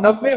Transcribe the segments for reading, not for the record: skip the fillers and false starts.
90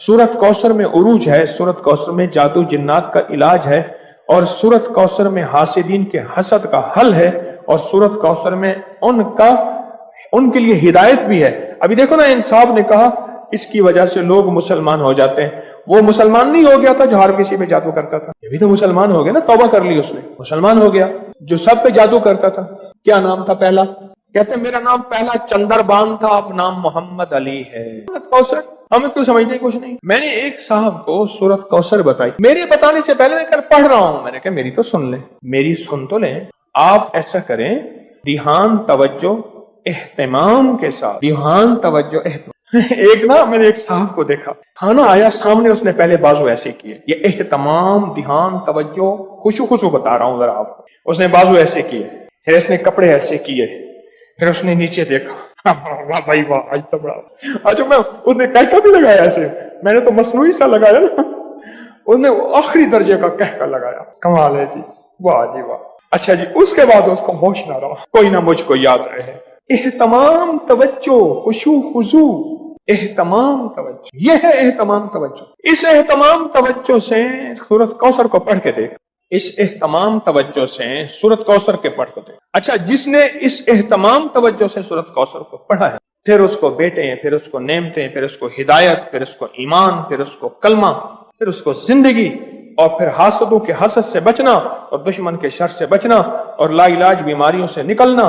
سورت کوثر میں عروج ہے، سورت کوثر میں جادو جنات کا علاج ہے، اور سورت کوثر میں حاسدین کے حسد کا حل ہے، اور سورت کوثر میں ان کے لیے ہدایت بھی ہے۔ ابھی دیکھو نا، انصاف نے کہا اس کی وجہ سے لوگ مسلمان ہو جاتے ہیں۔ وہ مسلمان نہیں ہو گیا تھا جو ہر کسی پہ جادو کرتا تھا، یہ بھی تو مسلمان ہو گیا نا، توبہ کر لی اس نے، مسلمان ہو گیا۔ جو سب پہ جادو کرتا تھا، کیا نام تھا پہلا؟ کہتے ہیں میرا نام پہلا چندر بان تھا، اب نام محمد علی ہے۔ کوثر ہمیں تو سمجھتے کچھ نہیں۔ میں نے ایک صاحب کو سورت کوثر بتائی، میرے بتانے سے پہلے میں پڑھ رہا ہوں، میں نے کہا میری تو سن لیں، میری سن تو لیں۔ آپ ایسا کریں، دھیان، توجہ، اہتمام کے ساتھ، دھیان، توجہ، اہتمام۔ ایک نا میں نے ایک صاحب کو دیکھا، کھانا آیا سامنے، اس نے پہلے بازو ایسے کیے، یہ اہتمام، دھیان، توجہ، خشوع بتا رہا ہوں ذرا آپ کو۔ اس نے بازو ایسے کیے، پھر اس نے کپڑے ایسے کیے، پھر اس نے نیچے دیکھا، واہ بھائی واہ، آج تو بڑا، آج میں اس نے کہکا بھی لگایا ایسے، میں نے تو مصنوعی سا لگایا نا، اس نے آخری درجے کا کہکا لگایا، کمال ہے جی، واہ جی واہ۔ اچھا جی، اس کے بعد اس کو ہوش نہ رہا، کوئی نہ مجھ کو یاد رہے۔ اہتمام، توجہ، خشوع خضوع، اہتمام، توجہ، یہ ہے اہتمام توجہ۔ اس اہتمام توجہ سے سورت کوثر کو پڑھ کے دیکھ، اس اہتمام توجہ سے سورت کوثر کے پڑھ کے دیکھ۔ اچھا، جس نے اس اہتمام توجہ سے سورت کوثر کو پڑھا ہے، پھر اس کو بیٹے، پھر اس کو نعمتیں، پھر اس کو ہدایت، پھر اس کو ایمان، پھر اس کو کلمہ، پھر اس کو زندگی، اور پھر حاسدوں کے حسد سے بچنا، اور دشمن کے شر سے بچنا، اور لا علاج بیماریوں سے نکلنا،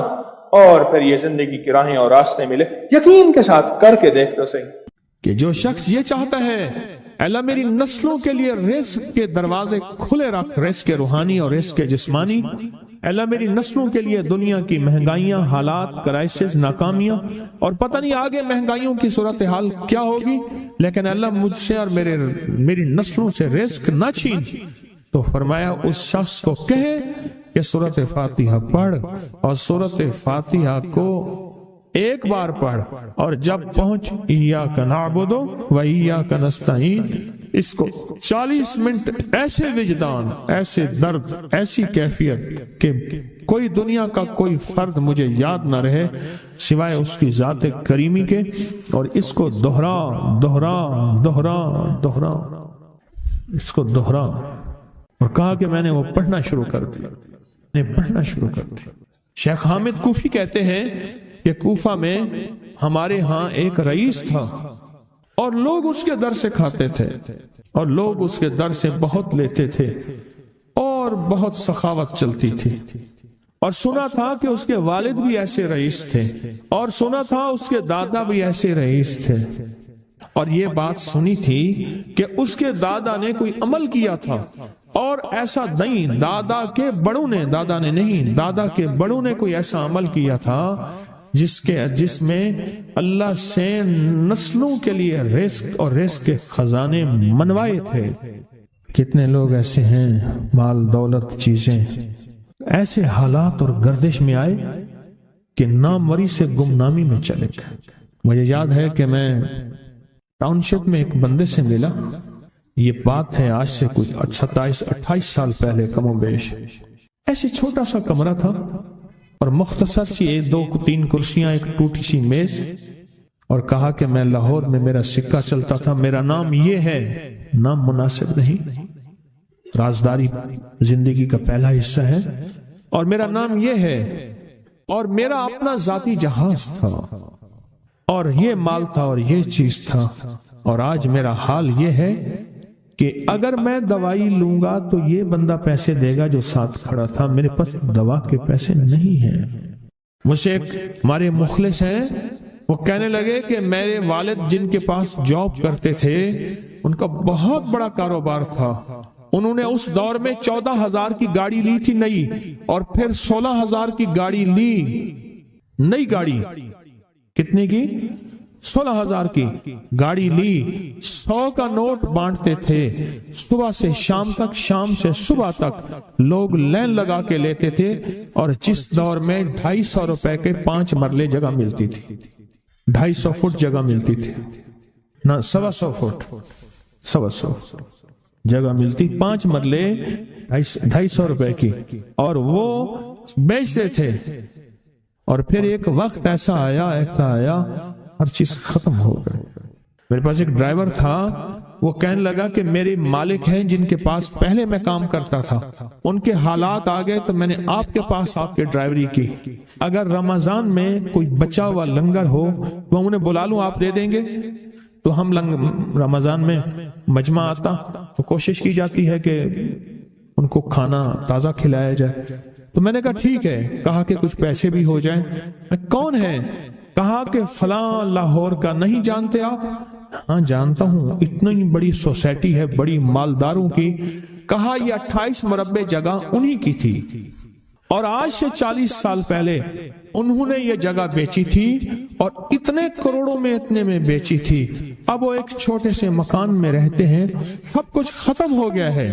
اور پھر یہ زندگی کی راہیں اور راستے ملے۔ یقین کے ساتھ کر کے دیکھ تو صحیح کہ جو شخص یہ چاہتا ہے اللہ میری نسلوں کے لیے رزق کے دروازے کھلے رکھ، رزق روحانی اور رزق جسمانی، اللہ میری نسلوں کے لیے دنیا کی مہنگائیاں، حالات، کرائسس، ناکامیاں، اور پتہ نہیں آگے مہنگائیوں کی صورتحال کیا ہوگی، لیکن اللہ مجھ سے اور میری نسلوں سے رزق نہ چھین، تو فرمایا اس شخص کو کہے کہ سورۃ فاتحہ پڑھ، اور سورۃ فاتحہ کو ایک بار پڑھ، اور جب پہنچ ایاک نعبد و ایاک نستعین، اس کو 40 منٹ ایسے وجدان، ایسے درد، ایسی کیفیت کہ کوئی دنیا کا کوئی فرد مجھے یاد نہ رہے سوائے اس کی ذات کریمی کے، اور اس کو دہرا دہرا دہرا دہرا، اس کو دہرا، اور کہا کہ میں نے وہ پڑھنا شروع کر دیا، میں نے پڑھنا شروع کر دیا۔ شیخ حامد کوفی کہتے ہیں کہ کوفہ میں ہمارے ہاں ایک رئیس تھا، اور لوگ اس کے در سے کھاتے تھے، اور لوگ اس کے در سے بہت لیتے تھے، اور بہت سخاوت چلتی تھی، اور سنا تھا کہ اس کے والد بھی ایسے رئیس تھے، اور سنا تھا اس کے دادا بھی ایسے رئیس تھے، اور یہ بات سنی تھی کہ اس کے دادا نے کوئی عمل کیا تھا، اور ایسا نہیں، دادا کے بڑوں نے کوئی ایسا عمل کیا تھا جس میں اللہ سے نسلوں کے لیے رزق اور رزق کے خزانے منوائے تھے۔ کتنے لوگ ایسے ہیں، مال دولت چیزیں، ایسے حالات اور گردش میں آئے کہ ناموری سے گمنامی میں چلے گئے۔ مجھے یاد ہے کہ میں ٹاؤن شپ میں ایک بندے سے ملا، یہ بات ہے آج سے کچھ 27-28 سال پہلے کم و بیش، ایسے چھوٹا سا کمرہ تھا، اور مختصر سی 2-3 کرسیاں، ایک ٹوٹی سی میز، اور کہا کہ میں لاہور میں میرا سکہ چلتا تھا، میرا نام یہ ہے، نام مناسب نہیں، رازداری زندگی کا پہلا حصہ ہے، اور میرا نام یہ ہے، اور میرا اپنا ذاتی جہاز تھا، اور یہ مال تھا، اور یہ چیز تھا، اور آج میرا حال یہ ہے کہ اگر میں دوائی لوں گا تو یہ بندہ پیسے دے گا جو ساتھ کھڑا تھا، میرے پاس دوا کے پیسے نہیں ہیں۔ مجھ سے ایک ہمارے مخلص ہیں، وہ کہنے لگے کہ میرے والد جن کے پاس جاب کرتے تھے، ان کا بہت بڑا کاروبار تھا، انہوں نے اس دور میں 14,000 کی گاڑی لی تھی نئی، اور پھر 16,000 کی گاڑی لی، نئی گاڑی، کتنے کی؟ 16,000 کی گاڑی لی، 100 کا نوٹ بانٹتے تھے، صبح سے شام تک، شام سے صبح تک لوگ لین لگا کے لیتے تھے، اور جس دور میں 250 روپے کے 5 مرلے جگہ ملتی تھی، 250 فٹ جگہ ملتی تھی، نہ 125 فٹ، 125 جگہ ملتی، 5 مرلے 250 روپے کی، اور وہ بیچتے تھے۔ اور پھر ایک وقت ایسا آیا ہر چیز ختم ہو گئی، میرے پاس ایک ڈرائیور تھا، وہ کہنے لگا کہ میرے مالک ہیں جن کے پاس پہلے میں کام کرتا تھا، ان کے حالات آ گئے تو میں نے آپ کے پاس آپ کے ڈرائیوری کی، اگر رمضان میں کوئی بچا ہوا لنگر ہو تو انہیں بلا لوں، آپ دے دیں گے؟ تو ہم رمضان میں مجمع آتا تو کوشش کی جاتی ہے کہ ان کو کھانا تازہ کھلایا جائے، تو میں نے کہا ٹھیک ہے، کہا کہ کچھ پیسے بھی ہو جائیں۔ کون ہے؟ کہا کہ فلاں لاہور کا، نہیں جانتے آپ؟ ہاں جانتا ہوں، اتنی بڑی سوسائٹی ہے بڑی مالداروں کی۔ کہا یہ 28 مربع جگہ انہی کی تھی، اور آج سے 40 سال پہلے انہوں نے یہ جگہ بیچی تھی اور اتنے کروڑوں میں اتنے میں بیچی تھی، اب وہ ایک چھوٹے سے مکان میں رہتے ہیں، سب کچھ ختم ہو گیا ہے،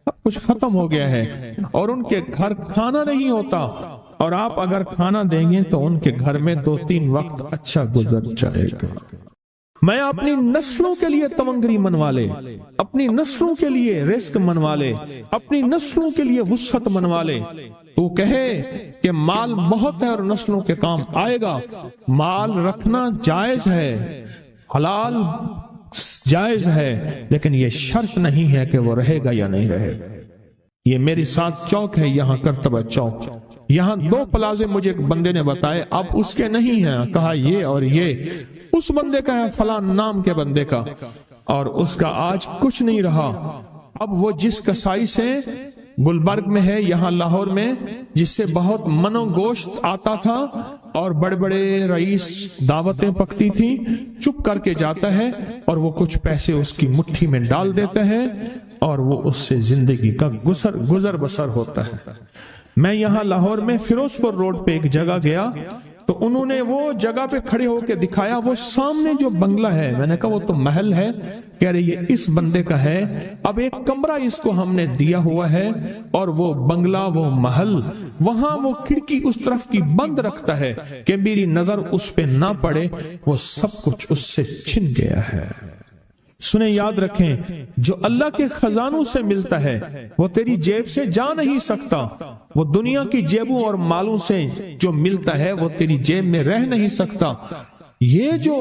سب کچھ ختم ہو گیا ہے، اور ان کے گھر کھانا نہیں ہوتا، اور آپ اگر کھانا دیں گے تو ان کے گھر میں 2-3 وقت اچھا گزر جائے گا۔ میں اپنی نسلوں کے لیے تونگری منوا لے، اپنی نسلوں کے لیے رزق منوا لے، اپنی نسلوں کے لیے وسعت منوا لے۔ تو کہے کہ مال بہت ہے اور نسلوں کے کام آئے گا، مال رکھنا جائز ہے، حلال جائز ہے، لیکن یہ شرط نہیں ہے کہ وہ رہے گا یا نہیں رہے گا۔ یہ میری ساتھ چوک ہے، یہاں کرتبہ چوک، یہاں 2 پلازے مجھے ایک بندے نے بتائے، اب اس کے نہیں ہیں، کہا یہ اور یہ اس بندے کا ہے، فلاں نام کے بندے کا، اور اس کا آج کچھ نہیں رہا۔ اب وہ جس کسائی سے گلبرگ میں ہے، یہاں لاہور میں، جس سے بہت منو گوشت آتا تھا اور بڑے بڑے رئیس دعوتیں پکتی تھی، چپ کر کے جاتا ہے اور وہ کچھ پیسے اس کی مٹھی میں ڈال دیتا ہے اور وہ اس سے زندگی کا گزر بسر ہوتا ہے۔ میں یہاں لاہور میں فیروز پور روڈ پہ ایک جگہ گیا تو انہوں نے وہ جگہ پہ کھڑے ہو کے دکھایا، وہ سامنے جو بنگلہ ہے، میں نے کہا وہ تو محل ہے، کہہ رہے یہ اس بندے کا ہے، اب ایک کمرہ اس کو ہم نے دیا ہوا ہے، اور وہ بنگلہ وہ محل وہاں وہ کھڑکی اس طرف کی بند رکھتا ہے کہ میری نظر اس پہ نہ پڑے، وہ سب کچھ اس سے چھن گیا ہے۔ سنیں، یاد رکھیں، جو اللہ کے خزانوں سے ملتا ہے وہ تیری جیب سے جا نہیں سکتا، وہ دنیا کی جیبوں اور مالوں سے جو ملتا ہے وہ تیری جیب میں رہ نہیں سکتا۔ یہ جو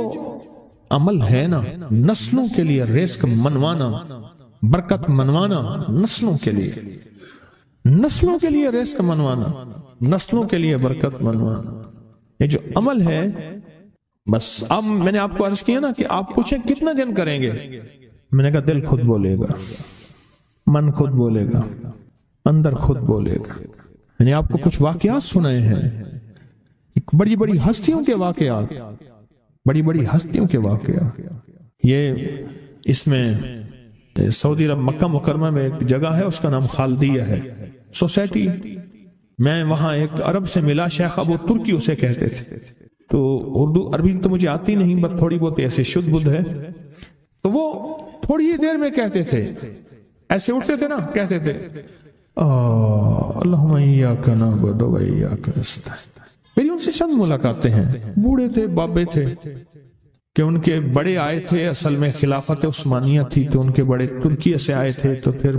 عمل ہے نا، نسلوں کے لیے رزق منوانا، برکت منوانا، نسلوں کے لیے رزق منوانا، نسلوں کے لیے برکت منوانا، یہ جو عمل ہے، بس اب میں نے آپ کو عرض کیا نا کہ آپ پوچھیں کتنا دن کریں گے، میں نے کہا دل خود بولے گا، من خود بولے گا، اندر خود بولے گا۔ میں نے آپ کو کچھ واقعات سنائے ہیں، بڑی بڑی ہستیوں کے واقعات، بڑی بڑی ہستیوں کے واقعات۔ یہ اس میں سعودی عرب مکہ مکرمہ میں ایک جگہ ہے، اس کا نام خالدیہ ہے سوسائٹی۔ میں وہاں ایک عرب سے ملا، شیخ ابو ترکی اسے کہتے تھے، تو اردو عربی تو مجھے آتی نہیں، بس تھوڑی بہت ایسے شدھ بدھ ہے، تو وہ تھوڑی ہی دیر میں کہتے تھے، ایسے اٹھتے تھے نا، کہتے تھے اللہم ایاک نعبد و ایاک نستعین۔ میری ان سے چند ملاقاتیں ہیں، بوڑھے تھے، بابے تھے، کہ ان کے بڑے آئے تھے، اصل میں خلافت عثمانیہ تھی تو ان کے بڑے ترکیہ سے آئے تھے، تو پھر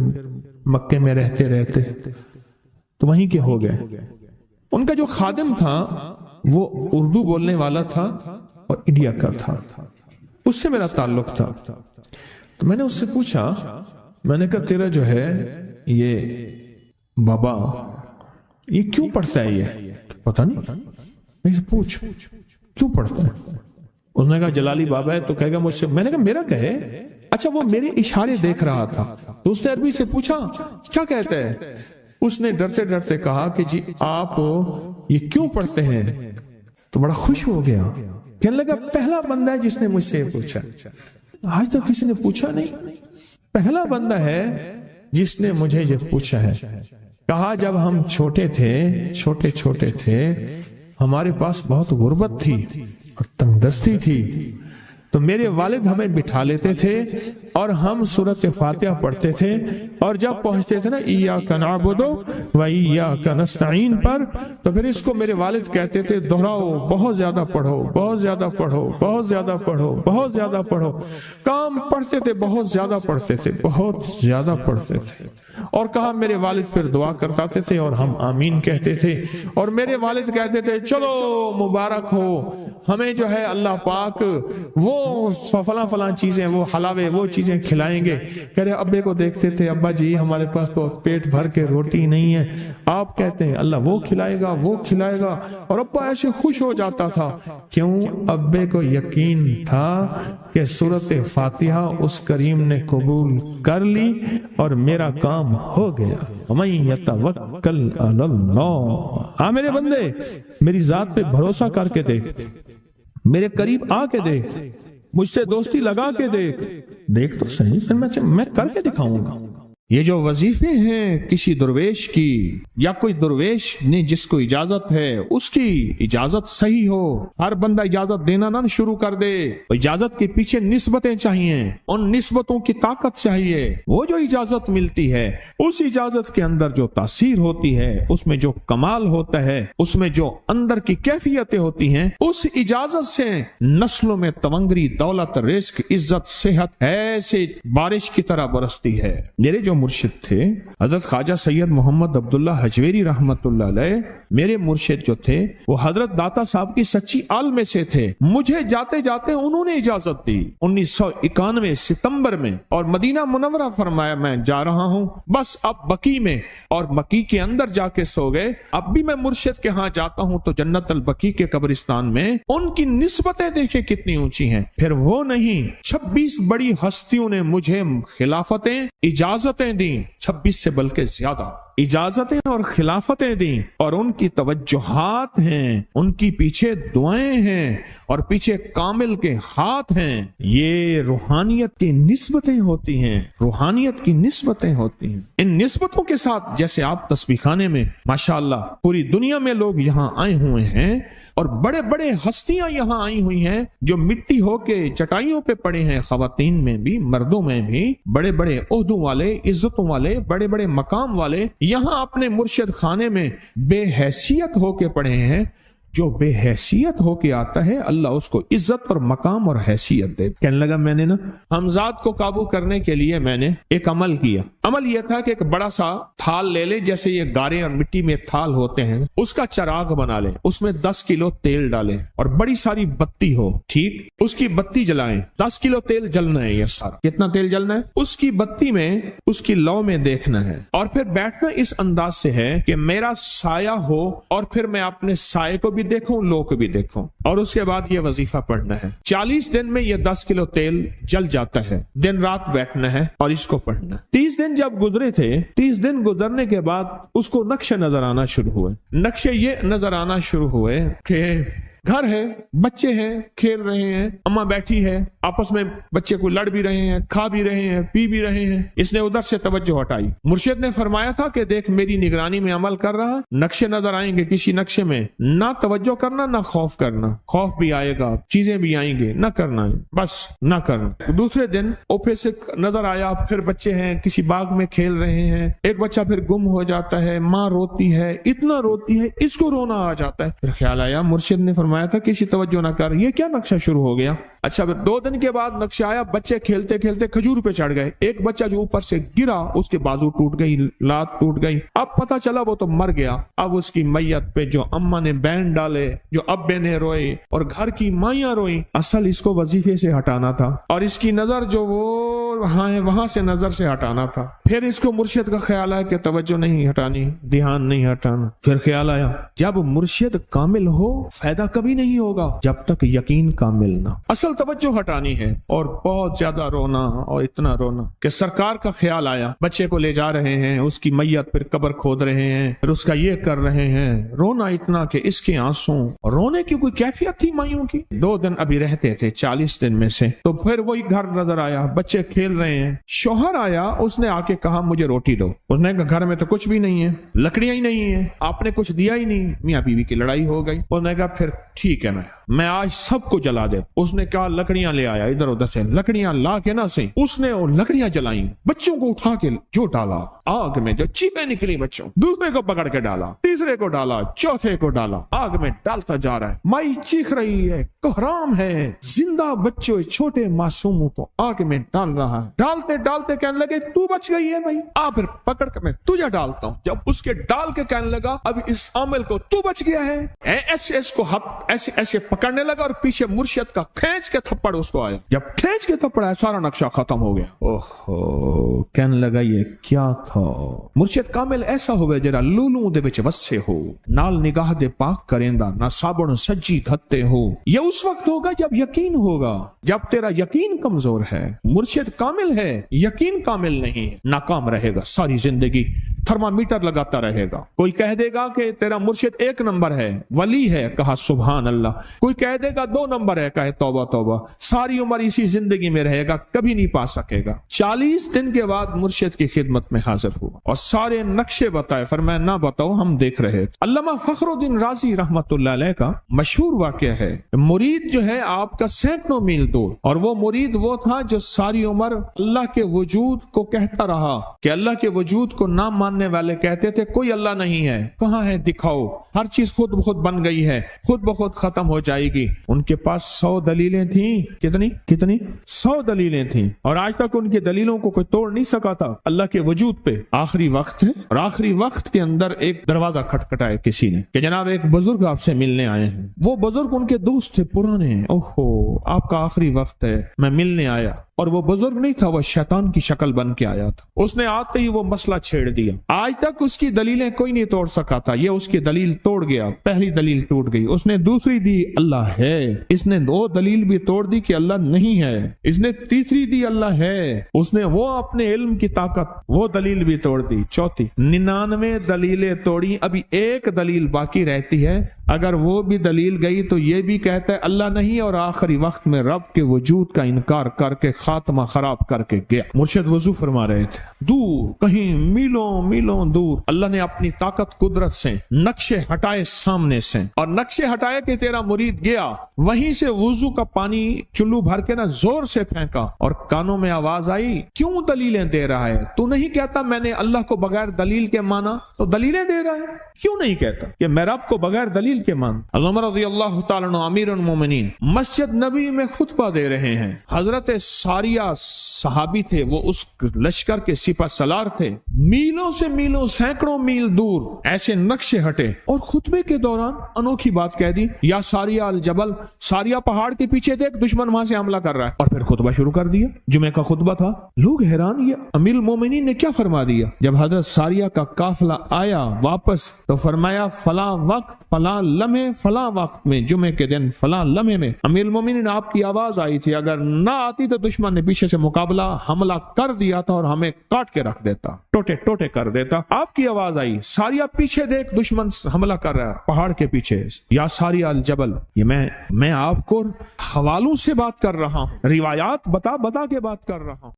مکے میں رہتے تو وہیں کے ہو گئے۔ ان کا جو خادم تھا وہ اردو بولنے والا تھا اور انڈیا کا تھا، اس سے میرا تعلق تھا، تو میں نے اس سے پوچھا، میں نے کہا تیرا جو ہے یہ بابا یہ کیوں پڑھتا ہے؟ یہ پتہ نہیں، میں سے پوچھ کیوں پڑھتا ہے؟ اس نے کہا جلالی بابا ہے، تو کہے گا مجھ سے، میں نے کہا میرا کہے، اچھا وہ میرے اشارے دیکھ رہا تھا، تو اس نے عربی سے پوچھا کیا کہتا ہے؟ اس نے ڈرتے ڈرتے کہا کہ جی آپ یہ کیوں پڑھتے ہیں؟ تو بڑا خوش ہو گیا، کہنے لگا پہلا بندہ ہے جس نے مجھ سے پوچھا، آج تک کسی نے پوچھا نہیں، پہلا بندہ ہے جس نے مجھے یہ پوچھا ہے۔ کہا جب ہم چھوٹے تھے ہمارے پاس بہت غربت تھی اور تنگ دستی تھی، تو میرے والد ہمیں بٹھا لیتے تھے اور ہم سورۃ فاتحہ پڑھتے تھے، اور جب پہنچتے تھے نا ایاک نعبد و ایاک نستعین پر، تو پھر اس کو میرے والد کہتے تھے دہراؤ، بہت زیادہ پڑھو، بہت زیادہ پڑھو، بہت زیادہ پڑھو، بہت زیادہ پڑھو۔ کام پڑھتے تھے، بہت زیادہ پڑھتے تھے، بہت زیادہ پڑھتے تھے، اور کہا میرے والد پھر دعا کرتے تھے اور ہم آمین کہتے تھے، اور میرے والد کہتے تھے چلو مبارک ہو، ہمیں جو ہے اللہ پاک وہ وہ فلاں چیزیں، وہ حلاوے، وہ چیزیں کھلائیں گے. کہہ رہے ابے کو دیکھتے تھے، ابا جی ہمارے پاس تو پیٹ بھر کے روٹی نہیں ہے. آپ کہتے ہیں اللہ وہ کھلائے گا، وہ کھلائے گا، اور ابا ایسے خوش ہو جاتا تھا. کیوں؟ ابے کو یقین تھا کہ سورۃ فاتحہ اس کریم نے قبول کر لی اور میرا کام ہو گیا. وَمَن يَتَوَكَّلْ عَلَى اللَّهِ. ہاں میرے بندے، میری ذات پہ بھروسہ کر کے دیکھ، میرے قریب آ کے دیکھ، مجھ سے دوستی لگا کے دیکھ تو صحیح، پھر میں کر کے دکھاؤں گا. یہ جو وظیفے ہیں کسی درویش کی، یا کوئی درویش نے جس کو اجازت ہے اس کی اجازت صحیح ہو. ہر بندہ اجازت دینا نہ شروع کر دے. اجازت کے پیچھے نسبتیں چاہیے، ان نسبتوں کی طاقت چاہیے. وہ جو اجازت ملتی ہے، اس اجازت کے اندر جو تاثیر ہوتی ہے، اس میں جو کمال ہوتا ہے، اس میں جو اندر کی کیفیتیں ہوتی ہیں، اس اجازت سے نسلوں میں تونگری، دولت، رزق، عزت، صحت ایسے بارش کی طرح برستی ہے. میرے جو مرشد تھے حضرت خواجہ سید محمد عبداللہ حجویری رحمت اللہ علیہ، میرے مرشد جو تھے وہ حضرت داتا صاحب کی سچی آل میں سے تھے. مجھے جاتے جاتے انہوں نے اجازت دی 1991 ستمبر میں، اور مدینہ منورہ فرمایا میں جا رہا ہوں، بس اب بقی میں، اور بقی کے اندر جا کے سو گئے. اب بھی میں مرشد کے ہاں جاتا ہوں تو جنت البقی کے قبرستان میں ان کی نسبتیں دیکھیں کتنی اونچی ہیں. پھر وہ نہیں، 26 بڑی ہستیوں نے مجھے خلافتیں، اجازتیں دیں، 26 سے بلکہ زیادہ اجازتیں اور خلافتیں دیں، اور ان کی توجہات ہیں، ان کی پیچھے دعائیں ہیں، اور پیچھے کامل کے ہاتھ ہیں. یہ روحانیت کی نسبتیں ہوتی ہیں، روحانیت کی نسبتیں ہوتی ہیں. ان نسبتوں کے ساتھ جیسے آپ تسبیح خانے میں ماشاءاللہ پوری دنیا میں لوگ یہاں آئے ہوئے ہیں، اور بڑے بڑے ہستیاں یہاں آئی ہوئی ہیں جو مٹی ہو کے چٹائیوں پہ پڑے ہیں، خواتین میں بھی مردوں میں بھی، بڑے بڑے عہدوں والے، عزتوں والے، بڑے بڑے مقام والے یہاں اپنے مرشد خانے میں بے حیثیت ہو کے پڑے ہیں. جو بے حیثیت ہو کے آتا ہے اللہ اس کو عزت اور مقام اور حیثیت دے. کہنے لگا میں نے نا حمزات کو قابو کرنے کے لیے میں نے ایک عمل کیا. عمل یہ تھا کہ ایک بڑا سا تھال لے لے، جیسے یہ گارے اور مٹی میں تھال ہوتے ہیں، اس کا چراغ بنا لیں، اس میں 10 کلو تیل ڈالیں اور بڑی ساری بتی ہو، ٹھیک، اس کی بتی جلائیں. 10 کلو تیل جلنا ہے. یہ سارا کتنا تیل جلنا ہے؟ اس کی بتی میں، اس کی لو میں دیکھنا ہے، اور پھر بیٹھنا اس انداز سے ہے کہ میرا سایہ ہو، اور پھر میں اپنے سائے کو بھی دیکھوں، لو کو بھی دیکھوں، اور اس کے بعد یہ وظیفہ پڑھنا ہے. 40 دن میں یہ 10 کلو تیل جل جاتا ہے. دن رات بیٹھنا ہے اور اس کو پڑھنا. 30 دن جب گزرے تھے، 30 دن گزرنے کے بعد اس کو نقشے نظر آنا شروع ہوئے. نقشے یہ نظر آنا شروع ہوئے کہ گھر ہے، بچے ہیں، کھیل رہے ہیں، اماں بیٹھی ہے، آپس میں بچے کو لڑ بھی رہے ہیں، کھا بھی رہے ہیں، پی بھی رہے ہیں. اس نے ادھر سے توجہ ہٹائی. مرشد نے فرمایا تھا کہ دیکھ میری نگرانی میں عمل کر رہا، نقشے نظر آئیں گے، کسی نقشے میں نہ توجہ کرنا نہ خوف کرنا. خوف بھی آئے گا، چیزیں بھی آئیں گے، نہ کرنا، بس نہ کرنا. دوسرے دن اوپے سے نظر آیا، پھر بچے ہیں کسی باغ میں کھیل رہے ہیں، ایک بچہ پھر گم ہو جاتا ہے، ماں روتی ہے، اتنا روتی ہے اس کو رونا آ جاتا ہے. پھر خیال آیا مرشد نے فرمایا تھا کسی توجہ نہ کر، یہ کیا نقشہ شروع ہو گیا. اچھا پھر 2 دن کے بعد نقشہ آیا، بچے کھیلتے کھیلتے کھجور پہ چڑھ گئے، ایک بچہ جو اوپر سے گرا اس کے بازو ٹوٹ گئی، لات ٹوٹ گئی. اب پتہ چلا وہ تو مر گیا. اب اس کی میت پہ جو اماں نے بین ڈالے، جو ابے نے روئے اور گھر کی مائیاں روئیں، اصل اس کو وظیفے سے ہٹانا تھا، اور اس کی نظر جو وہ وہاں سے نظر سے ہٹانا تھا. پھر اس کو مرشد کا خیال آیا کہ توجہ نہیں ہٹانی، دھیان نہیں ہٹانا. پھر خیال آیا جب مرشد کامل ہو فائدہ کبھی نہیں ہوگا جب تک یقین کامل نہ. اصل توجہ ہٹانی ہے، اور بہت زیادہ رونا، اور اتنا رونا کہ سرکار کا خیال آیا. بچے کو لے جا رہے ہیں، اس کی میت پھر قبر کھود رہے ہیں، پھر اس کا یہ کر رہے ہیں. رونا اتنا کہ اس کے آنسوں، رونے کی کوئی کیفیت تھی مائیوں کی. 2 دن ابھی رہتے تھے 40 دن میں سے، تو پھر وہی گھر نظر آیا، بچے کھیل رہے ہیں. شوہر آیا، اس نے آ کے کہا مجھے روٹی دو. اس نے کہا گھر میں تو کچھ بھی نہیں ہے، لکڑیاں ہی نہیں ہیں، آپ نے کچھ دیا ہی نہیں. میاں بیوی کی لڑائی ہو گئی. اس نے کہا پھر ٹھیک ہے، میں آج سب کو جلا دے. اس نے کہا لکڑیاں لے آیا، ادھر ادھر سے لکڑیاں لا کے نہ سے اس نے وہ لکڑیاں جلائیں، بچوں کو اٹھا کے جو ڈالا. آگ میں جو چیخیں نکلی بچوں، دوسرے کو پکڑ کے ڈالا، تیسرے کو ڈالا، چوتھے کو ڈالا، آگ میں ڈالتا جا رہا ہے، مائی چیخ رہی ہے، کوہرام ہے، زندہ بچوں چھوٹے معصوموں کو آگ میں ڈال رہا ہے، ڈالتے ڈالتے کہنے لگے تو بچ گئی ہے بھائی، پھر پکڑ کے میں تجھے ڈالتا ہوں۔ جب اس کے ڈال کے کہنے لگا اب اس عامل کو تو بچ گیا ہے، ایسے اس کو ہاتھ ایسے پکڑنے لگا اور پیچھے مرشد کا کھینچ کے تھپڑ اس کو آیا، جب کھینچ کے تھپڑ آیا سارا نقشہ ختم ہو گیا۔ اوہو، کہنے لگا یہ کیا تھا؟ مرشد کامل ایسا ہوئے جرا لولوں دے وچ وسے ہو، نال نگاہ دے پاک کریندا، نہ صابن سجی کھتے ہو۔ یہ اس وقت ہوگا جب یقین ہوگا، جب تیرا یقین کمزور ہے۔ مرشد کامل ہے، یقین کامل نہیں، ناکام رہے گا ساری زندگی، تھرمامیٹر لگاتا رہے گا۔ کوئی کہہ دے گا کہ تیرا مرشد 1 نمبر ہے، ولی ہے، کہا سبحان اللہ۔ کوئی کہہ دے گا 2 نمبر ہے، کہے توبہ توبہ۔ ساری عمر اسی زندگی میں رہے گا، کبھی نہیں پا سکے گا۔ 40 دن کے بعد مرشد کی خدمت میں حاضر ہوا اور سارے نقشے بتائے، فرمایا نہ بتاؤ، ہم دیکھ رہے تھے۔ علامہ فخر الدین رازی رحمت اللہ علیہ کا مشہور واقعہ ہے، مرید جو ہے آپ کا سینکڑوں میل دور، اور وہ مرید وہ تھا جو ساری عمر اللہ کے وجود کو کہتا رہا کہ اللہ کے وجود کو نہ ماننے والے کہتے تھے کوئی اللہ نہیں ہے، کہاں ہے دکھاؤ، ہر چیز خود بخود بن گئی ہے، خود بخود ختم ہو جائے گی۔ ان کے پاس 100 دلیلیں تھیں، کتنی 100 دلیلیں تھیں، اور آج تک ان کی دلیلوں کو کوئی توڑ نہیں سکا تھا اللہ کے وجود پہ۔ آخری وقت ہے، اور آخری وقت کے اندر ایک دروازہ کھٹکھٹایا کسی نے کہ جناب ایک بزرگ آپ سے ملنے آئے ہیں۔ وہ بزرگ ان کے دوست تھے پرانے، اوہو آپ کا آخری وقت ہے، میں ملنے آیا۔ اور وہ بزرگ نہیں تھا، وہ شیطان کی شکل بن کے آیا تھا۔ اس نے آتے ہی وہ مسئلہ چھیڑ دیا، آج تک اس کی دلیلیں کوئی نہیں توڑ سکا تھا، یہ اس کی دلیل توڑ گیا۔ پہلی دلیل ٹوٹ گئی، اس نے دوسری دی اللہ ہے، اس نے 2 دلیل بھی توڑ دی کہ اللہ نہیں ہے، اس نے تیسری دی اللہ ہے، اس نے وہ اپنے علم کی طاقت وہ دلیل بھی توڑ دی، چوتھی 99 دلیلیں توڑی، ابھی 1 دلیل باقی رہتی ہے۔ اگر وہ بھی دلیل گئی تو یہ بھی کہتا ہے اللہ نہیں، اور آخری وقت میں رب کے وجود کا انکار کر کے خاتمہ خراب کر کے گیا۔ مرشد وضو فرما رہے تھے، دور کہیں میلوں میلوں دور اللہ نے اپنی طاقت قدرت سے نقشے ہٹائے سامنے سے، اور نقشے ہٹائے کہ تیرا مرید گیا، وہیں سے وضو کا پانی چلو بھر کے زور سے پھینکا، اور کانوں میں آواز آئی کیوں دلیلیں دے رہا ہے؟ تو نہیں کہتا میں نے اللہ کو بغیر دلیل کے مانا، تو دلیلیں دے رہا ہے؟ کیوں نہیں کہتا کہ میں رب کو بغیر دلیل کے مان؟ عمر رضی اللہ تعالیٰ عنہ امیر المومنین مسجد نبی میں خطبہ دے رہے ہیں، حضرت ساریہ صحابی تھے، وہ اس لشکر کے سپہ سالار تھے، میلوں سے میلوں سینکڑوں میل دور ایسے نقشے ہٹے، اور خطبے کے دوران انوکھی بات کہہ دی، یا ساریہ الجبل، ساریہ پہاڑ کے پیچھے دیکھ دشمن وہاں سے حملہ کر رہا ہے، اور پھر خطبہ شروع کر دیا۔ جمعہ کا خطبہ تھا، لوگ حیران یہ امیر المومنین نے کیا فرما دیا؟ جب حضرت ساریہ کا قافلہ آیا واپس تو فرمایا فلاں وقت فلاں لمحے فلاں وقت میں جمعے کے دن فلاں لمحے میں امیر المومنین آپ کی آواز آئی تھی، اگر نہ آتی تو دشمن نے پیچھے سے مقابلہ حملہ کر دیا تھا اور ہمیں کاٹ کے رکھ دیتا، ٹوٹے ٹوٹے کر دیتا۔ آپ کی آواز آئی، ساریہ پیچھے دیکھ دشمن حملہ کر رہا ہے پہاڑ کے پیچھے، یا ساریہ الجبل۔ یہ میں آپ کو حوالوں سے بات کر رہا ہوں، روایات بتا کے بات کر رہا ہوں۔